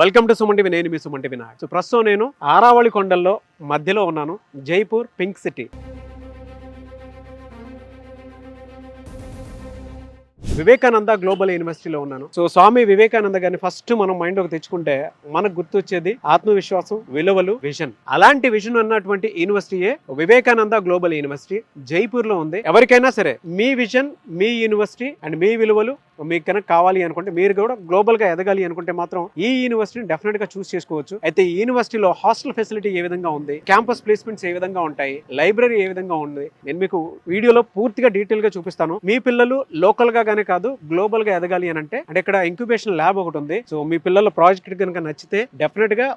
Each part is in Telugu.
Welcome to Suman TV. నేను మీ సుమన్ టీవీ నాయక్. సో ప్రస్తుతం నేను ఆరావళి కొండల్లో మధ్యలో ఉన్నాను, Jaipur pink city. Vivekananda global యూనివర్సిటీలో ఉన్నాను. సో స్వామి వివేకానంద గారిని ఫస్ట్ మనం మైండ్ లోకి తెచ్చుకుంటే మనకు గుర్తొచ్చేది ఆత్మవిశ్వాసం, విలువలు, విజన్. అలాంటి విజన్ ఉన్నటువంటి యూనివర్సిటీయే వివేకానంద గ్లోబల్ యూనివర్సిటీ జైపూర్ లో ఉంది. ఎవరికైనా సరే మీ విజన్, మీ యూనివర్సిటీ అండ్ మీ విలువలు మీకు కనుక కావాలి అనుకుంటే, మీరు కూడా గ్లోబల్ గా ఎదగాలి అనుకుంటే మాత్రం ఈ యూనివర్సిటీని డెఫినెట్ గా చూస్ చేసుకోవచ్చు. అయితే ఈ యూనివర్సిటీలో హాస్టల్ ఫెసిలిటీ ఏ విధంగా ఉంది, క్యాంపస్ ప్లేస్మెంట్స్ ఏ విధంగా ఉంటాయి, లైబ్రరీ ఏ విధంగా ఉంది, నేను మీకు వీడియోలో పూర్తిగా డీటెయిల్ గా చూపిస్తాను. మీ పిల్లలు లోకల్ గా కాదు గ్లోబల్ గా ఎదగాలి అని అంటే ఇక్కడ ఇంక్యుబేషన్ ల్యాబ్ ఒకటి ఉంది. సో మీ పిల్లల ప్రాజెక్ట్ కనుక నచ్చితే డెఫినెట్ గా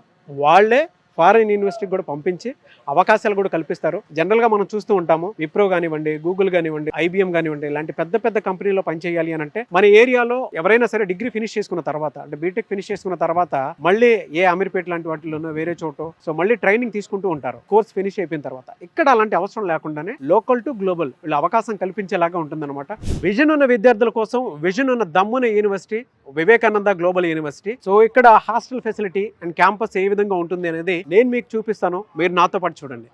వాళ్ళే ఫారెన్ యూనివర్సిటీకి కూడా పంపించి అవకాశాలు కూడా కల్పిస్తారు. జనరల్ గా మనం చూస్తూ ఉంటాము, విప్రో కానివ్వండి, గూగుల్ కానివ్వండి, ఐబిఎం కానివ్వండి, ఇలాంటి పెద్ద పెద్ద కంపెనీలో పనిచేయాలి అని అంటే మన ఏరియాలో ఎవరైనా సరే డిగ్రీ ఫినిష్ చేసుకున్న తర్వాత, అంటే బీటెక్ ఫినిష్ చేసుకున్న తర్వాత మళ్ళీ ఏ అమీర్పేట లాంటి వాటిలోనో వేరే చోట సో మళ్ళీ ట్రైనింగ్ తీసుకుంటూ ఉంటారు కోర్స్ ఫినిష్ అయిపోయిన తర్వాత. ఇక్కడ అలాంటి అవసరం లేకుండానే లోకల్ టు గ్లోబల్ వీళ్ళు అవకాశం కల్పించేలాగా ఉంటుందన్నమాట. విజన్ ఉన్న విద్యార్థుల కోసం విజన్ ఉన్న దమ్మున university Vivekananda global university. So ఇక్కడ హాస్టల్ ఫెసిలిటీ అండ్ క్యాంపస్ ఏ విధంగా ఉంటుంది అనేది నేను మీకు చూపిస్తాను, మీరు నాతో పాటు చూడండి.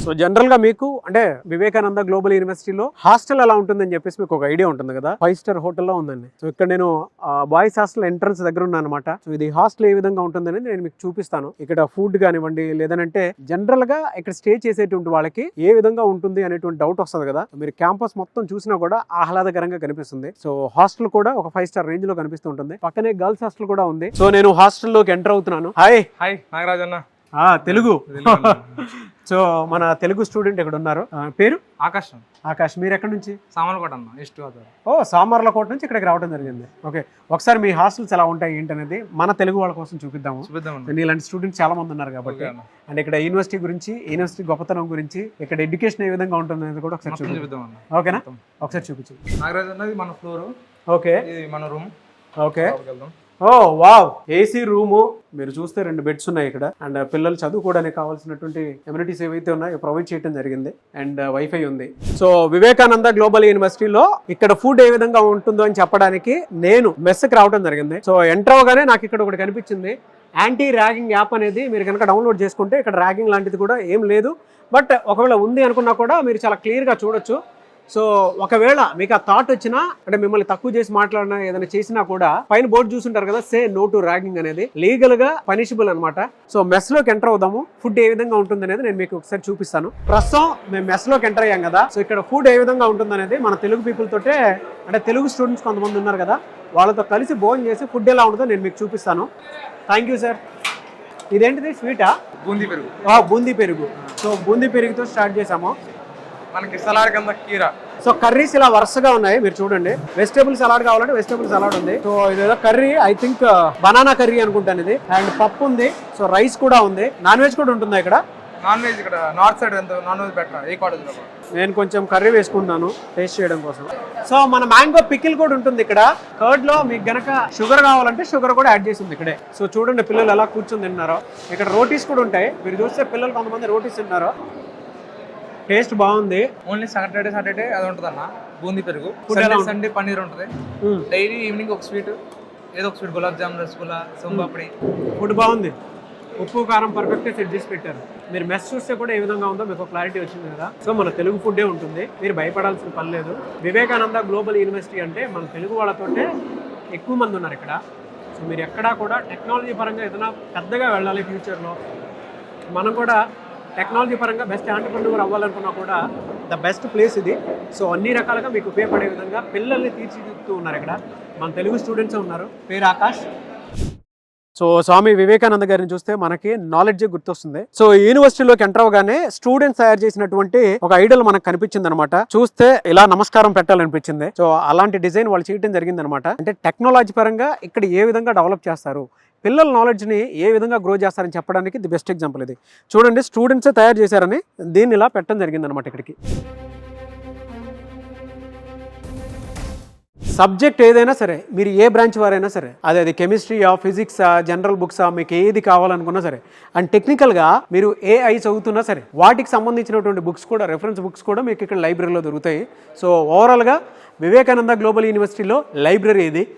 సో జనరల్ గా మీకు అంటే వివేకానంద గ్లోబల్ యూనివర్సిటీలో హాస్టల్ ఎలా ఉంటుందని చెప్పేసి మీకు ఒక ఐడియా ఉంటుంది కదా. 5 స్టార్ హోటల్లో ఉందండి. సో ఇక్కడ నేను బాయ్స్ హాస్టల్ ఎంట్రన్స్ దగ్గర ఉన్నాను అనమాట. సో ఇది హాస్టల్ ఏ విధంగా ఉంటుందని నేను మీకు చూపిస్తాను. ఇక్కడ ఫుడ్ కానివ్వండి, లేదంటే జనరల్ గా ఇక్కడ స్టే చేసేటువంటి వాళ్ళకి ఏ విధంగా ఉంటుంది అనేటువంటి డౌట్ వస్తుంది కదా. మీరు క్యాంపస్ మొత్తం చూసినా కూడా ఆహ్లాదకరంగా కనిపిస్తుంది. సో హాస్టల్ కూడా ఒక 5 స్టార్ రేంజ్ లో కనిపిస్తూ ఉంటుంది. పక్కనే గర్ల్స్ హాస్టల్ కూడా ఉంది. సో నేను హాస్టల్లోకి ఎంటర్ అవుతున్నాను. హాయ్ హాయ్ నాగరాజ్ అన్న. తెలుగు. సో మన తెలుగు స్టూడెంట్ ఇక్కడ ఉన్నారు. పేరు ఆకాష్. ఆకాష్, మీరు ఎక్కడి నుంచి? సామర్లకోట అన్న. ఈస్ట్ గోదావరి. ఓ, సామర్లకోట నుంచి ఇక్కడికి రావడం జరిగింది. ఓకే, ఒకసారి మీ హాస్టల్స్ ఎలా ఉంటాయి ఏంటనేది మన తెలుగు వాళ్ళ కోసం చూపిద్దాము. ఇలాంటి స్టూడెంట్స్ చాలా మంది ఉన్నారు కాబట్టి. అండ్ ఇక్కడ యూనివర్సిటీ గురించి, యూనివర్సిటీ గొప్పతనం గురించి, ఇక్కడ ఎడ్యుకేషన్ ఏ విధంగా ఉంటుంది అనేది కూడా ఒకసారి చూపిద్దాం. ఓకేనా, ఒకసారి చూపించు. నాగరాజ్ అన్నది మన ఫ్లోర్. ఓకే, ఇది మన రూమ్. ఓకే. ఓ వావ్, ఏసీ రూము. మీరు చూస్తే 2 బెడ్స్ ఉన్నాయి ఇక్కడ. అండ్ పిల్లలు చదువుకోవడానికి కావాల్సినటువంటి ఎమ్యూనిటీస్ ఏవైతే ఉన్నాయో ప్రొవైడ్ చేయడం జరిగింది. అండ్ వైఫై ఉంది. సో వివేకానంద గ్లోబల్ యూనివర్సిటీలో ఇక్కడ ఫుడ్ ఏ విధంగా ఉంటుందో అని చెప్పడానికి నేను మెస్కి రావడం జరిగింది. సో ఎంటర్ అవగానే నాకు ఇక్కడ ఒకటి కనిపించింది, యాంటీ ర్యాగింగ్ యాప్ అనేది. మీరు కనుక డౌన్లోడ్ చేసుకుంటే ఇక్కడ ర్యాగింగ్ లాంటిది కూడా ఏం లేదు. బట్ ఒకవేళ ఉంది అనుకున్నా కూడా మీరు చాలా క్లియర్గా చూడొచ్చు. సో ఒకవేళ మీకు ఆ థాట్ వచ్చినా, అంటే మిమ్మల్ని తక్కువ చేసి మాట్లాడినా, ఏదైనా చేసినా కూడా పైన బోర్డు చూసుంటారు కదా, సే నో టు ర్యాగింగ్ అనేది లీగల్ గా పనిషబుల్ అనమాట. సో మెస్ లోకి ఎంటర్ అవుదాము. ఫుడ్ ఏ విధంగా ఉంటుంది అనేది నేను మీకు ఒకసారి చూపిస్తాను. ప్రస్తుతం మేము మెస్ లోకి ఎంటర్ అయ్యాం కదా. సో ఇక్కడ ఫుడ్ ఏ విధంగా ఉంటుంది అనేది మన తెలుగు పీపుల్ తోటే, అంటే తెలుగు స్టూడెంట్స్ కొంతమంది ఉన్నారు కదా, వాళ్ళతో కలిసి భోజనం చేసి ఫుడ్ ఎలా ఉంటుందో నేను మీకు చూపిస్తాను. Thank you sir. ఇదేంటిది, స్వీటా? బూందీ పెరుగు. బూందీ పెరుగు. సో బూందీ పెరుగుతో స్టార్ట్ చేసాము. మనకి సలాడ్ కింద కీరా. సో కర్రీస్ ఇలా వరుసగా ఉన్నాయి, మీరు చూడండి. వెజిటేబుల్ సలాడ్ కావాలంటే వెజిటేబుల్ సలాడ్ ఉంది. సో ఇదేదో curry, I think banana curry అనుకుంటాను ఇది. అండ్ పప్పు ఉంది. సో రైస్ కూడా ఉంది. నాన్ వెజ్ కూడా ఉంటుందా ఇక్కడ? నాన్ వెజ్ ఇక్కడ నార్త్ సైడ్ ఎంత నాన్ వెజ్ బెటర్. ఏ కాలేజ్ లో నేను కొంచెం కర్రీ వేసుకుంటాను టేస్ట్ చేయడం కోసం. సో మన మ్యాంగో పికిల్ కూడా ఉంటుంది ఇక్కడ. కర్డ్ లో మీకు గనక షుగర్ కావాలంటే షుగర్ కూడా యాడ్ చేసి ఉంది ఇక్కడే. సో చూడండి పిల్లలు ఎలా కూర్చొని తిన్నారో. ఇక్కడ రోటీస్ కూడా ఉంటాయి. మీరు చూస్తే పిల్లలు కొంతమంది రోటీస్ తిన్నారు. టేస్ట్ బాగుంది. ఓన్లీ సాటర్డే అది ఉంటుంది అన్న బూందీ పెరుగు. సండే పన్నీర్ ఉంటుంది. డైలీ ఈవినింగ్ ఒక స్వీట్, ఏదో ఒక స్వీట్, గులాబ్ జామ్, రసగుల్లా, సోంపాపిడి. ఫుడ్ బాగుంది. ఉప్పు కారం పర్ఫెక్ట్గా సెట్ చేసి పెట్టారు. మీరు మెస్ చూస్తే కూడా ఏ విధంగా ఉందో మీకు క్లారిటీ వచ్చింది కదా. సో మన తెలుగు ఫుడ్డే ఉంటుంది, మీరు భయపడాల్సిన పని లేదు. వివేకానంద గ్లోబల్ యూనివర్సిటీ అంటే మన తెలుగు వాళ్ళతోటే ఎక్కువ మంది ఉన్నారు ఇక్కడ. సో మీరు ఎక్కడా కూడా టెక్నాలజీ పరంగా ఏదైనా పెద్దగా వెళ్ళాలి ఫ్యూచర్లో, మనం కూడా టెక్నాలజీ పరంగా బెస్ట్ ఆంటర్‌ప్రెన్యూర్ అవ్వాలనుకున్నా కూడా ద బెస్ట్ ప్లేస్ ఇది. సో అన్ని రకాలుగా మీకు ఉపయోగపడే విధంగా పిల్లల్ని తీర్చిదిద్దుతూ ఉన్నారు ఇక్కడ. మన తెలుగు స్టూడెంట్స్ ఉన్నారు. పేరు ఆకాష్. సో స్వామి వివేకానంద గారిని చూస్తే మనకి నాలెడ్జ్ గుర్తొస్తుంది. సో యూనివర్సిటీలోకి ఎంటర్ అవగానే స్టూడెంట్స్ తయారు చేసినటువంటి ఒక ఐడల్ మనకు కనిపించింది అనమాట. చూస్తే ఇలా నమస్కారం పెట్టాలనిపించింది. సో అలాంటి డిజైన్ వాళ్ళు చేయడం జరిగింది అనమాట. అంటే టెక్నాలజీ పరంగా ఇక్కడ ఏ విధంగా డెవలప్ చేస్తారు, పిల్లల నాలెడ్జ్ని ఏ విధంగా గ్రో చేస్తారని చెప్పడానికి ది బెస్ట్ ఎగ్జాంపుల్ ఇది. చూడండి, స్టూడెంట్సే తయారు చేశారని దీన్ని ఇలా పెట్టడం జరిగింది అనమాట ఇక్కడికి. సబ్జెక్ట్ ఏదైనా సరే, మీరు ఏ బ్రాంచ్ వారైనా సరే, అది కెమిస్ట్రీయా, ఫిజిక్సా, జనరల్ బుక్సా, మీకు ఏది కావాలనుకున్నా సరే, అండ్ టెక్నికల్గా మీరు AI చదువుతున్నా సరే, వాటికి సంబంధించినటువంటి బుక్స్ కూడా, రెఫరెన్స్ బుక్స్ కూడా మీకు ఇక్కడ లైబ్రరీలో దొరుకుతాయి. సో ఓవరాల్గా వివేకానంద గ్లోబల్ యూనివర్సిటీలో లైబ్రరీ ఇది.